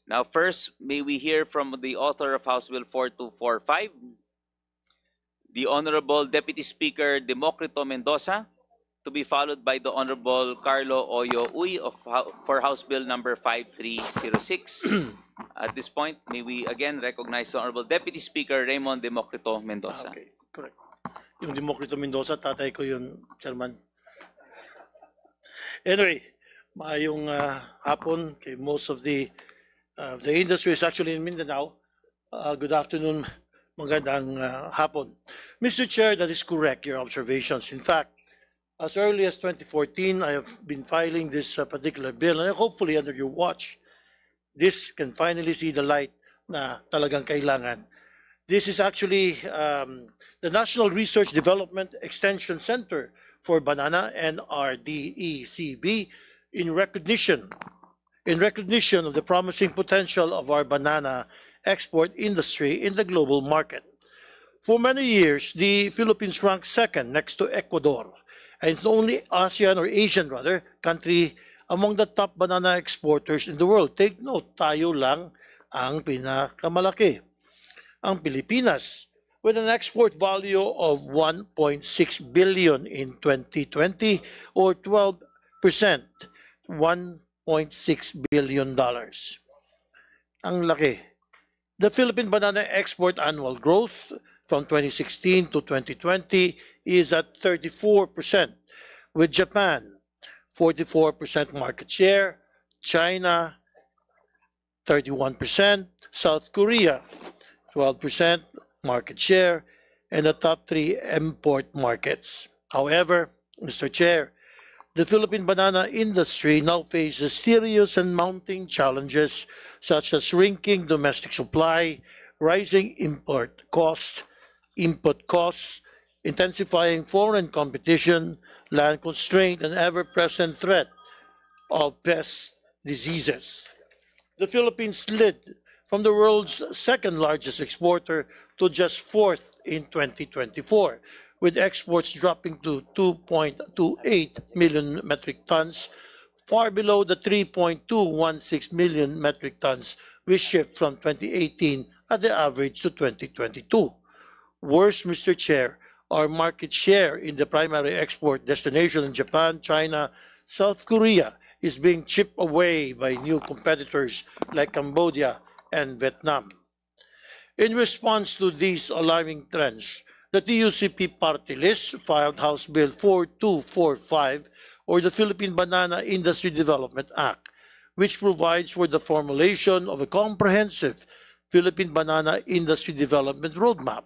Now, first, may we hear from the author of House Bill 4245, the Honorable Deputy Speaker Democrito Mendoza, to be followed by the Honorable Carlo Oyo Uy for House Bill number 5306. At this point, may we again recognize the Honorable Deputy Speaker Raymond Democrito Mendoza. Okay, correct. Yung Democrito Mendoza, tatay ko yun, Chairman. Anyway, maayong hapon kay most of the industry is actually in Mindanao. Good afternoon, magandang hapon. Mr. Chair, that is correct, your observations. In fact, as early as 2014, I have been filing this particular bill, and hopefully under your watch, this can finally see the light na talagang kailangan. This is actually the National Research Development Extension Center for Banana, NRDECB, in recognition of the promising potential of our banana export industry in the global market. For many years, the Philippines ranked second next to Ecuador, and it's the only ASEAN or Asian rather country among the top banana exporters in the world. Take note, tayo lang ang pinakamalaki. Ang Pilipinas, with an export value of 1.6 billion in 2020 or 12%, $1.6 billion. Ang laki. The Philippine banana export annual growth from 2016 to 2020 is at 34%, with Japan 44% market share, China 31%, South Korea 12% market share, and the top three import markets. However, Mr. Chair, the Philippine banana industry now faces serious and mounting challenges such as shrinking domestic supply, rising input costs, intensifying foreign competition, land constraint, and ever-present threat of pest diseases. The Philippines slid from the world's second largest exporter to just fourth in 2024, with exports dropping to 2.28 million metric tons, far below the 3.216 million metric tons we shipped from 2018 at the average to 2022. Worse, Mr. Chair, our market share in the primary export destination in Japan, China, South Korea is being chipped away by new competitors like Cambodia and Vietnam. In response to these alarming trends, the TUCP party list filed House Bill 4245, or the Philippine Banana Industry Development Act, which provides for the formulation of a comprehensive Philippine banana industry development roadmap,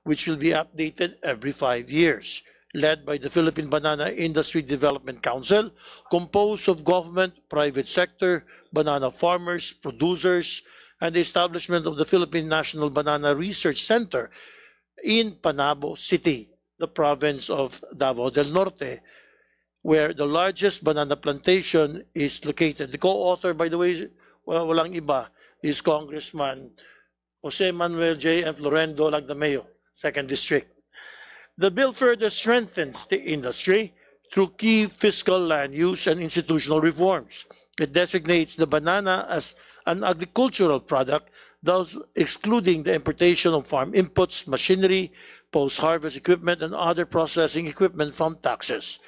which will be updated every 5 years, led by the Philippine Banana Industry Development Council, composed of government, private sector, banana farmers, producers, and the establishment of the Philippine National Banana Research Center in Panabo City, the province of Davao del Norte, where the largest banana plantation is located. The co-author, by the way, walang iba, is Congressman Jose Manuel J. F. Lorendo Lagdameo, 2nd District. The bill further strengthens the industry through key fiscal land use and institutional reforms. It designates the banana as an agricultural product, thus excluding the importation of farm inputs, machinery, post-harvest equipment, and other processing equipment from taxes.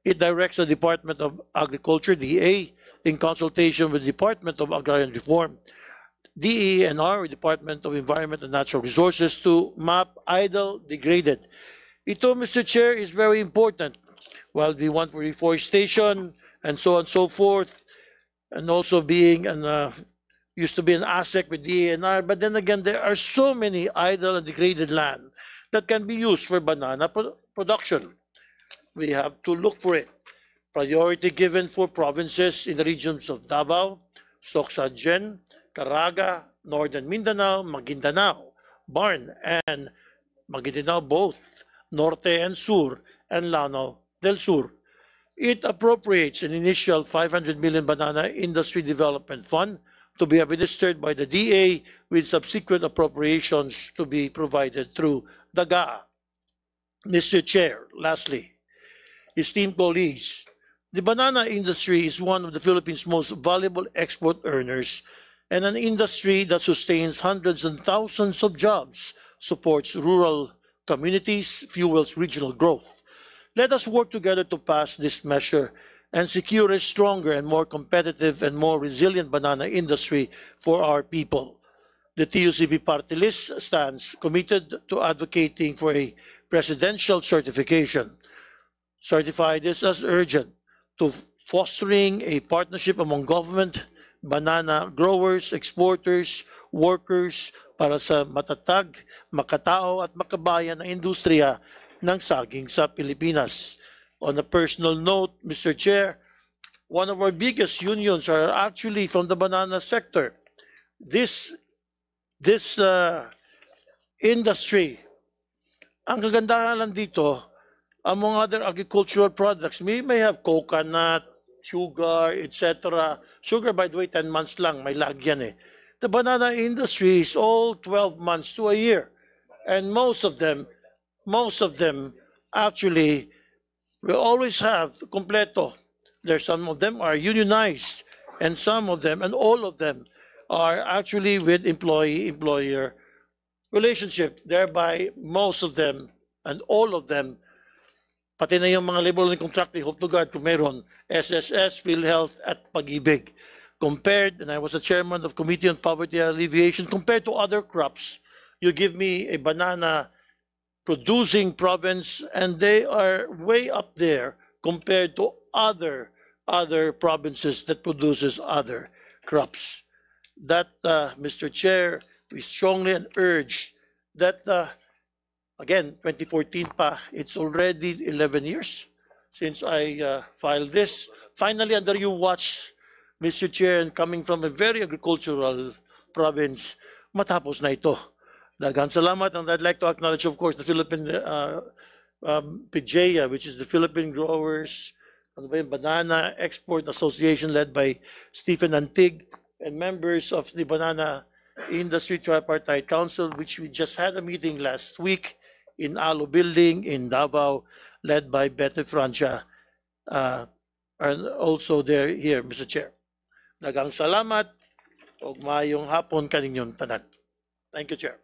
It directs the Department of Agriculture, DA, in consultation with the Department of Agrarian Reform, DENR, Department of Environment and Natural Resources, to map idle, degraded. Ito, Mr. Chair, is very important. While we want for reforestation and so on and so forth, and also being used to be an asset with DENR, but then again, there are so many idle and degraded land that can be used for banana production. We have to look for it. Priority given for provinces in the regions of Davao, Socsagen, Caraga, Northern Mindanao, Maguindanao, Barn, and Maguindanao both, Norte and Sur, and Lanao del Sur. It appropriates an initial 500 million banana industry development fund to be administered by the DA, with subsequent appropriations to be provided through the GAA. Mr. Chair, lastly, esteemed colleagues, the banana industry is one of the Philippines' most valuable export earners and an industry that sustains hundreds and thousands of jobs, supports rural communities, fuels regional growth. Let us work together to pass this measure and secure a stronger and more competitive and more resilient banana industry for our people. The TUCP party list stands committed to advocating for a presidential certification. Certify this as urgent to fostering a partnership among government, banana growers, exporters, workers para sa matatag, makatao at makabayan na industriya ng saging sa Pilipinas. On a personal note, Mr. Chair, one of our biggest unions are actually from the banana sector. This industry, ang kagandahan lang dito, among other agricultural products, may have coconut, sugar, etc. Sugar, by the way, 10 months lang, may lag yan eh. The banana industry is all 12 months to a year. And most of them actually will always have completo. There's some of them are unionized, and some of them, and all of them, are actually with employee-employer relationship. Thereby, most of them and all of them, pati na yung mga labor and contracting, hope to God kung meron, SSS, PhilHealth, at Pag-ibig. Compared, and I was the chairman of Committee on Poverty Alleviation, compared to other crops, you give me a banana producing province, and they are way up there compared to other provinces that produces other crops. That, Mr. Chair, we strongly urge that, again, 2014 pa, it's already 11 years since I filed this. Finally, under your watch, Mr. Chair, and coming from a very agricultural province, matapos na ito. Daghang salamat, and I'd like to acknowledge, of course, the Philippine PGEA, which is the Philippine Growers Banana Export Association, led by Stephen Antig, and members of the Banana Industry Tripartite Council, which we just had a meeting last week in Alo Building in Davao, led by Bete Francia, and also there here, Mr. Chair. Daghang salamat, ug maayong hapon kaninyong tanan. Thank you, Chair.